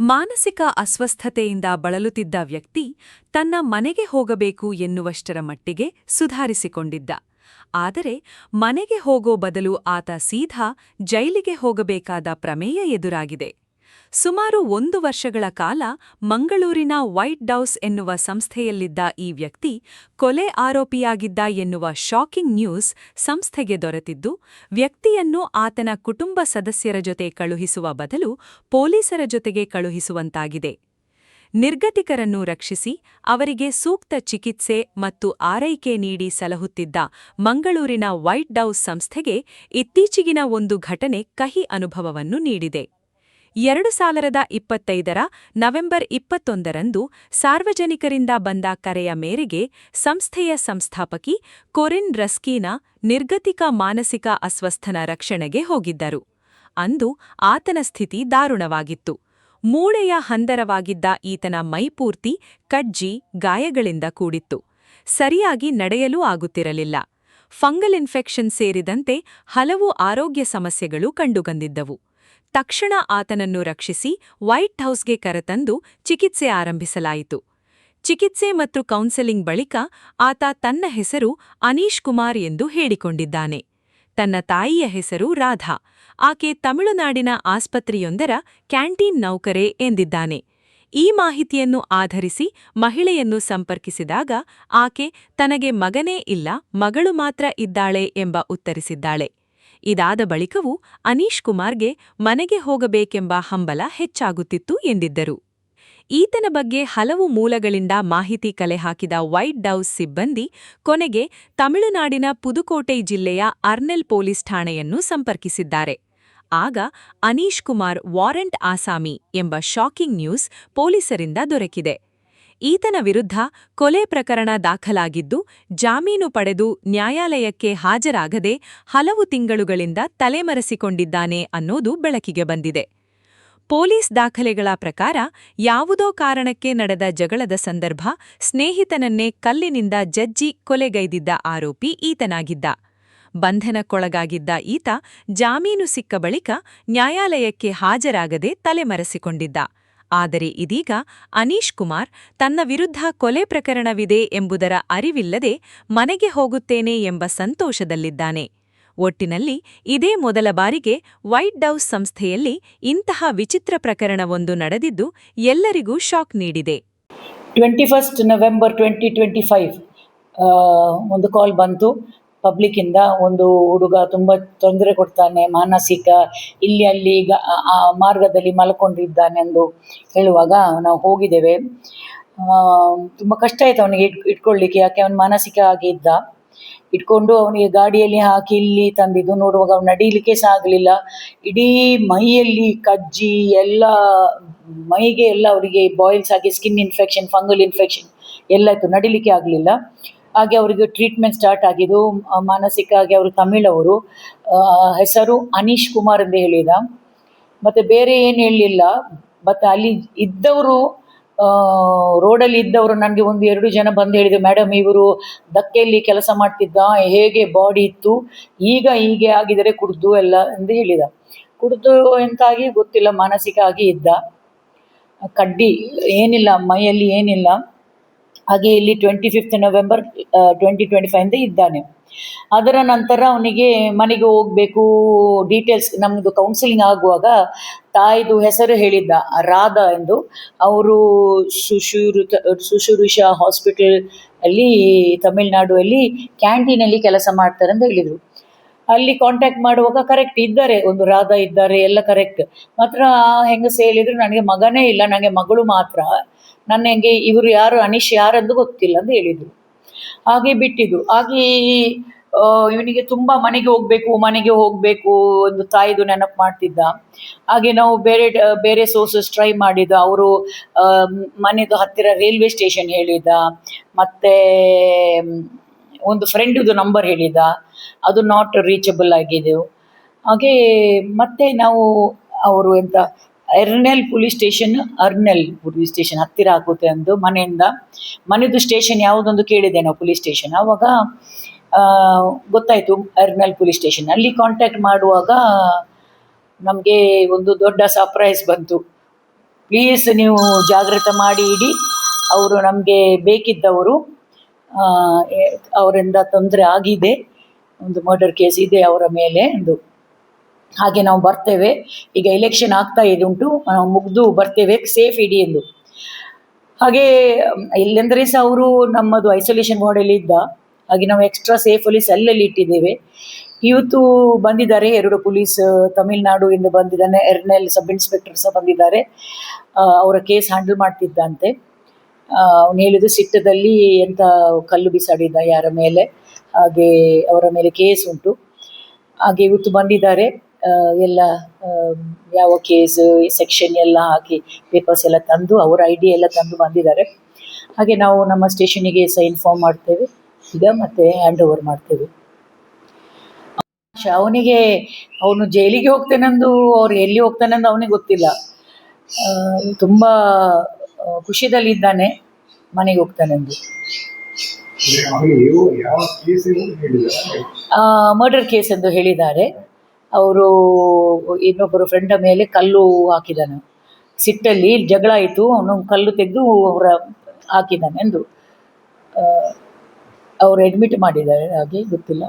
ಮಾನಸಿಕ ಅಸ್ವಸ್ಥತೆಯಿಂದ ಬಳಲುತ್ತಿದ್ದ ವ್ಯಕ್ತಿ ತನ್ನ ಮನೆಗೆ ಹೋಗಬೇಕು ಎನ್ನುವಷ್ಟರ ಮಟ್ಟಿಗೆ ಸುಧಾರಿಸಿಕೊಂಡಿದ್ದ. ಆದರೆ ಮನೆಗೆ ಹೋಗೋ ಬದಲು ಆತ ಸೀದಾ ಜೈಲಿಗೆ ಹೋಗಬೇಕಾದ ಪ್ರಮೇಯ ಎದುರಾಗಿದೆ. ಸುಮಾರು 1 ವರ್ಷಗಳ ಕಾಲ ಮಂಗಳೂರಿನ ವೈಟ್ ಡೌಸ್ ಎನ್ನುವ ಸಂಸ್ಥೆಯಲ್ಲಿದ್ದ ಈ ವ್ಯಕ್ತಿ ಕೊಲೆ ಆರೋಪಿಯಾಗಿದ್ದ ಎನ್ನುವ ಶಾಕಿಂಗ್ ನ್ಯೂಸ್ ಸಂಸ್ಥೆಗೆ ದೊರೆತಿದ್ದು, ವ್ಯಕ್ತಿಯನ್ನು ಆತನ ಕುಟುಂಬ ಸದಸ್ಯರ ಜೊತೆ ಕಳುಹಿಸುವ ಬದಲು ಪೊಲೀಸರ ಜೊತೆಗೆ ಕಳುಹಿಸುವಂತಾಗಿದೆ. ನಿರ್ಗತಿಕರನ್ನು ರಕ್ಷಿಸಿ ಅವರಿಗೆ ಸೂಕ್ತ ಚಿಕಿತ್ಸೆ ಮತ್ತು ಆರೈಕೆ ನೀಡಿ ಸಲಹುತ್ತಿದ್ದ ಮಂಗಳೂರಿನ ವೈಟ್ ಡೌಸ್ ಸಂಸ್ಥೆಗೆ ಇತ್ತೀಚಿಗಿನ ಒಂದು ಘಟನೆ ಕಹಿ ಅನುಭವವನ್ನು ನೀಡಿದೆ. 2025ರ ನವೆಂಬರ್ 21ರಂದು ಸಾರ್ವಜನಿಕರಿಂದ ಬಂದ ಕರೆಯ ಮೇರೆಗೆ ಸಂಸ್ಥೆಯ ಸಂಸ್ಥಾಪಕಿ ಕೊರಿನ್ ರಸ್ಕೀನಾ ನಿರ್ಗತಿಕ ಮಾನಸಿಕ ಅಸ್ವಸ್ಥನ ರಕ್ಷಣೆಗೆ ಹೋಗಿದ್ದರು. ಅಂದು ಆತನ ಸ್ಥಿತಿ ದಾರುಣವಾಗಿತ್ತು. ಮೂಳೆಯ ಹಂದರವಾಗಿದ್ದ ಈತನ ಮೈಪೂರ್ತಿ ಕಜ್ಜಿ ಗಾಯಗಳಿಂದ ಕೂಡಿತ್ತು. ಸರಿಯಾಗಿ ನಡೆಯಲೂ ಆಗುತ್ತಿರಲಿಲ್ಲ. ಫಂಗಲ್ ಇನ್ಫೆಕ್ಷನ್ ಸೇರಿದಂತೆ ಹಲವು ಆರೋಗ್ಯ ಸಮಸ್ಯೆಗಳು ಕಂಡುಬಂದಿದ್ದವು. ತಕ್ಷಣ ಆತನನ್ನು ರಕ್ಷಿಸಿ ವೈಟ್ ಹೌಸ್ಗೆ ಕರೆತಂದು ಚಿಕಿತ್ಸೆ ಆರಂಭಿಸಲಾಯಿತು. ಚಿಕಿತ್ಸೆ ಮತ್ತು ಕೌನ್ಸೆಲಿಂಗ್ ಬಳಿಕ ಆತ ತನ್ನ ಹೆಸರು ಅನೀಶ್ ಕುಮಾರ್ ಎಂದು ಹೇಳಿಕೊಂಡಿದ್ದಾನೆ. ತನ್ನ ತಾಯಿಯ ಹೆಸರು ರಾಧಾ. ಆಕೆ ತಮಿಳುನಾಡಿನ ಆಸ್ಪತ್ರೆಯೊಂದರ ಕ್ಯಾಂಟೀನ್ ನೌಕರೆ ಎಂದಿದ್ದಾನೆ. ಈ ಮಾಹಿತಿಯನ್ನು ಆಧರಿಸಿ ಮಹಿಳೆಯನ್ನು ಸಂಪರ್ಕಿಸಿದಾಗ ಆಕೆ ತನಗೆ ಮಗನೇ ಇಲ್ಲ, ಮಗಳು ಮಾತ್ರ ಇದ್ದಾಳೆ ಎಂಬ ಉತ್ತರಿಸಿದ್ದಾಳೆ. ಇದಾದ ಬಳಿಕವೂ ಅನೀಶ್ ಕುಮಾರ್ಗೆ ಮನೆಗೆ ಹೋಗಬೇಕೆಂಬ ಹಂಬಲ ಹೆಚ್ಚಾಗುತ್ತಿತ್ತು ಎಂದಿದ್ದರು. ಈತನ ಬಗ್ಗೆ ಹಲವು ಮೂಲಗಳಿಂದ ಮಾಹಿತಿ ಕಲೆ ಹಾಕಿದ ವೈಟ್ ಡೌಸ್ ಸಿಬ್ಬಂದಿ ಕೊನೆಗೆ ತಮಿಳುನಾಡಿನ ಪುದುಕೋಟೈ ಜಿಲ್ಲೆಯ ಅರ್ನೆಲ್ ಪೊಲೀಸ್ ಠಾಣೆಯನ್ನು ಸಂಪರ್ಕಿಸಿದ್ದಾರೆ. ಆಗ ಅನೀಶ್ ಕುಮಾರ್ ವಾರೆಂಟ್ ಆಸಾಮಿ ಎಂಬ ಶಾಕಿಂಗ್ ನ್ಯೂಸ್ ಪೊಲೀಸರಿಂದ ದೊರಕಿದೆ. ಈತನ ವಿರುದ್ಧ ಕೊಲೆ ಪ್ರಕರಣ ದಾಖಲಾಗಿದ್ದು, ಜಾಮೀನು ಪಡೆದು ನ್ಯಾಯಾಲಯಕ್ಕೆ ಹಾಜರಾಗದೆ ಹಲವು ತಿಂಗಳುಗಳಿಂದ ತಲೆಮರೆಸಿಕೊಂಡಿದ್ದಾನೆ ಅನ್ನೋದು ಬೆಳಕಿಗೆ ಬಂದಿದೆ. ಪೊಲೀಸ್ ದಾಖಲೆಗಳ ಪ್ರಕಾರ ಯಾವುದೋ ಕಾರಣಕ್ಕೆ ನಡೆದ ಜಗಳದ ಸಂದರ್ಭ ಸ್ನೇಹಿತನನ್ನೇ ಕಲ್ಲಿನಿಂದ ಜಜ್ಜಿ ಕೊಲೆಗೈದಿದ್ದ ಆರೋಪಿ ಈತನಾಗಿದ್ದ. ಬಂಧನಕ್ಕೊಳಗಾಗಿದ್ದ ಈತ ಜಾಮೀನು ಸಿಕ್ಕ ಬಳಿಕ ನ್ಯಾಯಾಲಯಕ್ಕೆ ಹಾಜರಾಗದೆ ತಲೆಮರೆಸಿಕೊಂಡಿದ್ದ. ಆದರೆ ಇದೀಗ ಅನೀಶ್ ಕುಮಾರ್ ತನ್ನ ವಿರುದ್ಧ ಕೊಲೆ ಪ್ರಕರಣವಿದೆ ಎಂಬುದರ ಅರಿವಿಲ್ಲದೆ ಮನೆಗೆ ಹೋಗುತ್ತೇನೆ ಎಂಬ ಸಂತೋಷದಲ್ಲಿದ್ದಾನೆ. ಒಟ್ಟಿನಲ್ಲಿ ಇದೇ ಮೊದಲ ಬಾರಿಗೆ ವೈಟ್ ಡೌಸ್ ಸಂಸ್ಥೆಯಲ್ಲಿ ಇಂತಹ ವಿಚಿತ್ರ ಪ್ರಕರಣವೊಂದು ನಡೆದಿದ್ದು ಎಲ್ಲರಿಗೂ ಶಾಕ್ ನೀಡಿದೆ. 21 ನವೆಂಬರ್ 2025 ಒಂದು ಕಾಲ್ ಬಂತು ಪಬ್ಲಿಕ್ಕಿಂದ. ಒಂದು ಹುಡುಗ ತುಂಬ ತೊಂದರೆ ಕೊಡ್ತಾನೆ, ಮಾನಸಿಕ, ಇಲ್ಲಿ ಅಲ್ಲಿ ಆ ಮಾರ್ಗದಲ್ಲಿ ಮಲ್ಕೊಂಡಿದ್ದಾನೆ ಎಂದು ಹೇಳುವಾಗ ನಾವು ಹೋಗಿದ್ದೇವೆ. ತುಂಬ ಕಷ್ಟ ಆಯಿತು ಅವನಿಗೆ ಇಟ್ಕೊಳ್ಳಿಕ್ಕೆ, ಯಾಕೆ ಅವನು ಮಾನಸಿಕ ಆಗಿ ಇದ್ದ. ಇಟ್ಕೊಂಡು ಅವನಿಗೆ ಗಾಡಿಯಲ್ಲಿ ಹಾಕಿ ಇಲ್ಲಿ ತಂದಿದ್ದು ನೋಡುವಾಗ ಅವ್ನು ನಡೀಲಿಕ್ಕೆ ಸಹ ಆಗಲಿಲ್ಲ. ಇಡೀ ಮೈಯಲ್ಲಿ ಕಜ್ಜಿ ಎಲ್ಲ, ಮೈಗೆ ಎಲ್ಲ ಅವರಿಗೆ ಬಾಯ್ಲ್ಸ್ ಆಗಿ ಸ್ಕಿನ್ ಇನ್ಫೆಕ್ಷನ್, ಫಂಗಲ್ ಇನ್ಫೆಕ್ಷನ್ ಎಲ್ಲ ಇತ್ತು, ನಡಿಲಿಕ್ಕೆ ಆಗಲಿಲ್ಲ. ಹಾಗೆ ಅವರಿಗೆ ಟ್ರೀಟ್ಮೆಂಟ್ ಸ್ಟಾರ್ಟ್ ಆಗಿದ್ದು. ಮಾನಸಿಕ ಆಗಿ ಅವರು ತಮಿಳವರು, ಹೆಸರು ಅನೀಶ್ ಕುಮಾರ್ ಎಂದು ಹೇಳಿದ. ಮತ್ತು ಬೇರೆ ಏನು ಹೇಳಲಿಲ್ಲ. ಮತ್ತು ಅಲ್ಲಿ ಇದ್ದವರು, ರೋಡಲ್ಲಿ ಇದ್ದವರು ನನಗೆ 1-2 ಜನ ಬಂದು ಹೇಳಿದರು, ಮೇಡಮ್ ಇವರು ಧಕ್ಕೆಯಲ್ಲಿ ಕೆಲಸ ಮಾಡ್ತಿದ್ದ, ಹೇಗೆ ಬಾಡಿ ಇತ್ತು, ಈಗ ಹೀಗೆ ಆಗಿದರೆ ಕುಡಿದು ಎಲ್ಲ ಎಂದು ಹೇಳಿದ. ಕುಡಿದು ಎಂತಾಗಿ ಗೊತ್ತಿಲ್ಲ, ಮಾನಸಿಕ ಆಗಿ ಇದ್ದ. ಕಡ್ಡಿ ಏನಿಲ್ಲ, ಮೈಯಲ್ಲಿ ಏನಿಲ್ಲ. ಹಾಗೆ ಇಲ್ಲಿ 25 ನವೆಂಬರ್ 2025 ಇದ್ದಾನೆ. ಅದರ ನಂತರ ಅವನಿಗೆ ಮನೆಗೆ ಹೋಗಬೇಕು, ಡೀಟೇಲ್ಸ್ ನಮ್ಮದು ಕೌನ್ಸಿಲಿಂಗ್ ಆಗುವಾಗ ತಾಯಿದು ಹೆಸರು ಹೇಳಿದ್ದ, ರಾಧಾ ಎಂದು. ಅವರು ಸುಶ್ರೂಷಾ ಹಾಸ್ಪಿಟಲ್ ಅಲ್ಲಿ ತಮಿಳುನಾಡುವಲ್ಲಿ ಕ್ಯಾಂಟೀನಲ್ಲಿ ಕೆಲಸ ಮಾಡ್ತಾರೆ ಅಂತ ಹೇಳಿದರು. ಅಲ್ಲಿ ಕಾಂಟ್ಯಾಕ್ಟ್ ಮಾಡುವಾಗ ಕರೆಕ್ಟ್ ಇದ್ದಾರೆ, ಒಂದು ರಾಧಾ ಇದ್ದಾರೆ, ಎಲ್ಲ ಕರೆಕ್ಟ್. ಮಾತ್ರ ಹೆಂಗಸೆ ಹೇಳಿದರು, ನನಗೆ ಮಗನೇ ಇಲ್ಲ, ನನಗೆ ಮಗಳು ಮಾತ್ರ, ನನಗೆ ಇವರು ಯಾರು, ಅನೀಶ್ ಯಾರೆಂದು ಗೊತ್ತಿಲ್ಲ ಅಂತ ಹೇಳಿದರು. ಹಾಗೆ ಬಿಟ್ಟಿದ್ದು. ಹಾಗೆ ಇವನಿಗೆ ತುಂಬ ಮನೆಗೆ ಹೋಗಬೇಕು ಒಂದು ತಾಯಿದು ನೆನಪು ಮಾಡ್ತಿದ್ದ. ಹಾಗೆ ನಾವು ಬೇರೆ ಸೋರ್ಸಸ್ ಟ್ರೈ ಮಾಡಿದ್ದು. ಅವರು ಮನೆದು ಹತ್ತಿರ ರೈಲ್ವೆ ಸ್ಟೇಷನ್ ಹೇಳಿದ, ಮತ್ತು ಒಂದು ಫ್ರೆಂಡಿದು ನಂಬರ್ ಹೇಳಿದ, ಅದು ನಾಟ್ ರೀಚಬಲ್ ಆಗಿದೆ. ಹಾಗೆ ಮತ್ತೆ ನಾವು ಅವರು ಅರ್ನೆಲ್ ಪೊಲೀಸ್ ಸ್ಟೇಷನ್ ಹತ್ತಿರ ಆಗುತ್ತೆ ಅಂದು ಮನೆದು ಸ್ಟೇಷನ್ ಯಾವುದೊಂದು ಕೇಳಿದೆ ನಾವು, ಪೊಲೀಸ್ ಸ್ಟೇಷನ್. ಆವಾಗ ಗೊತ್ತಾಯಿತು ಅರ್ನೆಲ್ ಪೊಲೀಸ್ ಸ್ಟೇಷನ್. ಅಲ್ಲಿ ಕಾಂಟ್ಯಾಕ್ಟ್ ಮಾಡುವಾಗ ನಮಗೆ ಒಂದು ದೊಡ್ಡ ಸರ್ಪ್ರೈಸ್ ಬಂತು. ಪ್ಲೀಸ್ ನೀವು ಜಾಗ್ರತೆ ಮಾಡಿ ಇಡಿ, ಅವರು ನಮಗೆ ಬೇಕಿದ್ದವರು, ಅವರಿಂದ ತೊಂದರೆ ಆಗಿದೆ, ಒಂದು ಮರ್ಡರ್ ಕೇಸ್ ಇದೆ ಅವರ ಮೇಲೆ ಎಂದು. ಹಾಗೆ ನಾವು ಬರ್ತೇವೆ, ಈಗ ಎಲೆಕ್ಷನ್ ಆಗ್ತಾ ಇದೆ ಉಂಟು, ನಾವು ಮುಗಿದು ಬರ್ತೇವೆ, ಸೇಫ್ ಇಡಿ ಎಂದು. ಹಾಗೆ ಇಲ್ಲೆಂದರೆ ಸಹ ಅವರು ನಮ್ಮದು ಐಸೋಲೇಷನ್ ವಾರ್ಡಲ್ಲಿ ಇದ್ದ, ಹಾಗೆ ನಾವು ಎಕ್ಸ್ಟ್ರಾ ಸೇಫಲ್ಲಿ ಸೆಲ್ಲಲ್ಲಿ ಇಟ್ಟಿದ್ದೇವೆ. ಇವತ್ತು ಬಂದಿದ್ದಾರೆ 2 ಪೊಲೀಸ್ ತಮಿಳ್ನಾಡು ಇಂದ ಬಂದಿದ್ದಾನೆ, ಎರ್ನೆಲ್ ಸಬ್ ಇನ್ಸ್ಪೆಕ್ಟರ್ ಸಹ ಬಂದಿದ್ದಾರೆ. ಅವರ ಕೇಸ್ ಹ್ಯಾಂಡಲ್ ಮಾಡ್ತಿದ್ದಂತೆ. ಅವನು ಹೇಳಿದ್ದು ಸಿಟ್ಟದಲ್ಲಿ ಎಂಥ ಕಲ್ಲು ಬಿಸಾಡಿದ್ದ ಯಾರ ಮೇಲೆ, ಹಾಗೆ ಅವರ ಮೇಲೆ ಕೇಸ್ ಉಂಟು. ಹಾಗೆ ಇವತ್ತು ಬಂದಿದ್ದಾರೆ, ಎಲ್ಲ ಯಾವ ಕೇಸ್ ಸೆಕ್ಷನ್ ಎಲ್ಲ ಹಾಕಿ ಪೇಪರ್ಸ್ ಎಲ್ಲ ತಂದು ಅವರ ID ಎಲ್ಲ ತಂದು ಬಂದಿದ್ದಾರೆ. ಹಾಗೆ ನಾವು ನಮ್ಮ ಸ್ಟೇಷನಿಗೆ ಸಹ ಇನ್ಫಾರ್ಮ್ ಮಾಡ್ತೇವೆ ಈಗ, ಮತ್ತು ಹ್ಯಾಂಡ್ ಓವರ್ ಮಾಡ್ತೇವೆ. ಅವನಿಗೆ ಅವನು ಜೈಲಿಗೆ ಹೋಗ್ತೇನೆಂದು, ಅವ್ರು ಎಲ್ಲಿ ಹೋಗ್ತಾನೆಂದು ಅವನಿಗೆ ಗೊತ್ತಿಲ್ಲ. ತುಂಬ ಖುಷಿಯಲ್ಲಿದ್ದಾನೆ ಮನೆಗೆ ಹೋಗ್ತಾನೆಂದು. ಮರ್ಡರ್ ಕೇಸ್ ಎಂದು ಹೇಳಿದ್ದಾರೆ. ಅವರು ಇನ್ನೊಬ್ಬರು ಫ್ರೆಂಡ ಮೇಲೆ ಕಲ್ಲು ಹಾಕಿದ್ದಾನೆ, ಸಿಟ್ಟಲ್ಲಿ ಜಗಳ ಆಯಿತು, ಅವನು ಕಲ್ಲು ತೆಗೆದು ಅವರ ಹಾಕಿದ್ದಾನೆ ಎಂದು ಅವರು ಅಡ್ಮಿಟ್ ಮಾಡಿದ್ದಾರೆ, ಹಾಗೆ ಗೊತ್ತಿಲ್ಲ.